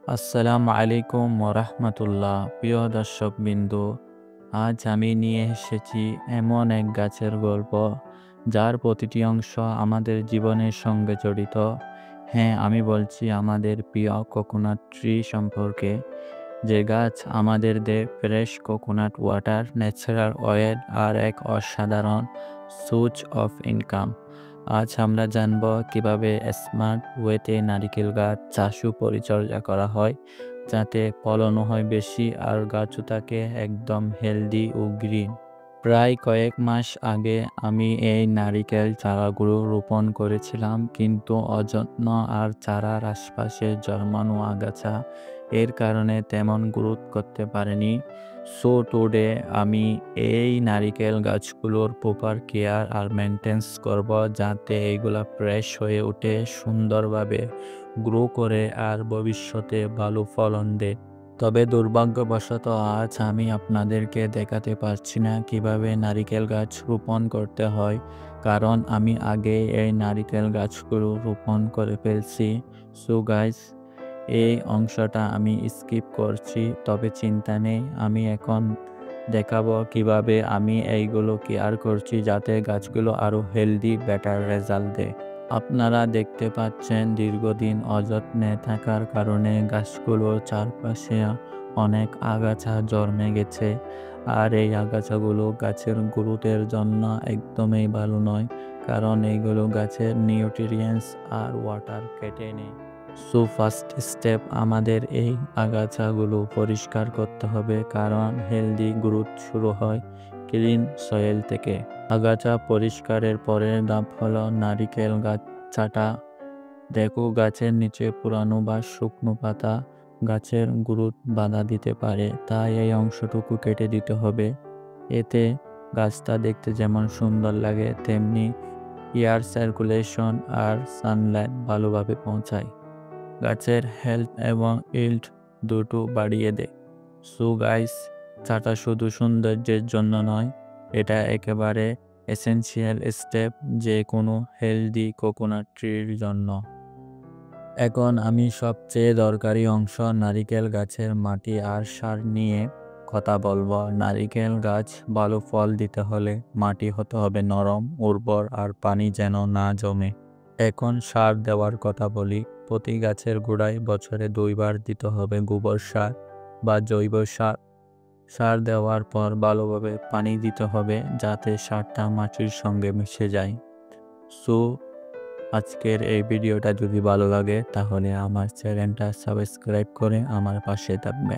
আসসালামু আলাইকুম ওরহমতুল্লাহ। প্রিয় দর্শকবৃন্দু, আজ আমি নিয়ে এসেছি এমন এক গাছের গল্প যার প্রতিটি অংশ আমাদের জীবনের সঙ্গে জড়িত। হ্যাঁ, আমি বলছি আমাদের প্রিয় কোকোনাট ট্রি সম্পর্কে। যে গাছ আমাদের দেয় fresh coconut water, natural oil আর এক অসাধারণ সোর্স অফ ইনকাম। আজ আমরা জানব কিভাবে স্মার্ট ওয়েতে নারিকেল গাছ চাষ ও পরিচর্যা করা হয় যাতে ফলনও হয় বেশি আর গাছও থাকে একদম হেলদি ও গ্রিন। প্রায় কয়েক মাস আগে আমি এই নারিকেল চারাগুলো রোপণ করেছিলাম, কিন্তু অযত্ন আর চারার আশপাশে জন্মানো আগাছা এর কারণে তেমন গ্রোথ করতে পারেনি। সো টুডে আমি এই নারিকেল গাছগুলোর প্রপার কেয়ার আর মেনটেন্স করব যাতে এগুলা ফ্রেশ হয়ে ওঠে, সুন্দরভাবে গ্রো করে আর ভবিষ্যতে ভালো ফলন দেয়। তবে দুর্ভাগ্যবশত আজ আমি আপনাদেরকে দেখাতে পারছি না কিভাবে নারিকেল গাছ রোপণ করতে হয়, কারণ আমি আগে এই নারিকেল গাছগুলো রোপণ করে ফেলছি। সো গাইস, এই অংশটা আমি স্কিপ করছি, তবে চিন্তা নেই, আমি এখন দেখাবো কিভাবে আমি এইগুলো কেয়ার করছি যাতে গাছগুলো আরও হেলদি বেটার রেজাল্ট দেয়। আপনারা দেখতে পাচ্ছেন দীর্ঘদিন অযত্নে থাকার কারণে গাছগুলোর চারপাশে অনেক আগাছা জন্মে গেছে, আর এই আগাছাগুলো গাছের গ্রোথের জন্য একদমই ভালো নয়, কারণ এইগুলো গাছের নিউট্রিয়েন্টস আর ওয়াটার কেটে নেয়। সো ফার্স্ট স্টেপ, আমাদের এই আগাছাগুলো পরিষ্কার করতে হবে, কারণ হেলদি গ্রোথ শুরু হয় ক্লিন সয়েল থেকে। আগাছা পরিষ্কারের পরের ধাপ হলো নারিকেল গাছ ছাঁটা। দেখো, গাছের নিচে পুরানো বা শুকনো পাতা গাছের গ্রোথ বাধা দিতে পারে, তাই এই অংশটুকু কেটে দিতে হবে। এতে গাছটা দেখতে যেমন সুন্দর লাগে, তেমনি এয়ার সার্কুলেশন আর সানলাইট ভালোভাবে পৌঁছায়, গাছের হেলথ এবং ইল্ড দুটো বাড়িয়ে দেয়। সো গাইস, ছাঁটা শুধু সৌন্দর্যের জন্য নয়, এটা একেবারে এসেনশিয়াল স্টেপ যে কোনো হেলদি কোকোনাট ট্রির জন্য। এখন আমি সবচেয়ে দরকারি অংশ নারিকেল গাছের মাটি আর সার নিয়ে কথা বলবো। নারিকেল গাছ ভালো ফল দিতে হলে মাটি হতে হবে নরম, উর্বর আর পানি যেন না জমে। এখন সার দেওয়ার কথা বলি। প্রতি গাছের গোড়ায় বছরে 2 বার দিতে হবে গোবর সার বা জৈব সার। সার দেওয়ার পর ভালোভাবে পানি দিতে হবে যাতে সারটা মাটির সঙ্গে মিশে যায়। সো আজকের এই ভিডিওটা যদি ভালো লাগে তাহলে আমার চ্যানেলটা সাবস্ক্রাইব করে আমার পাশে থাকবে।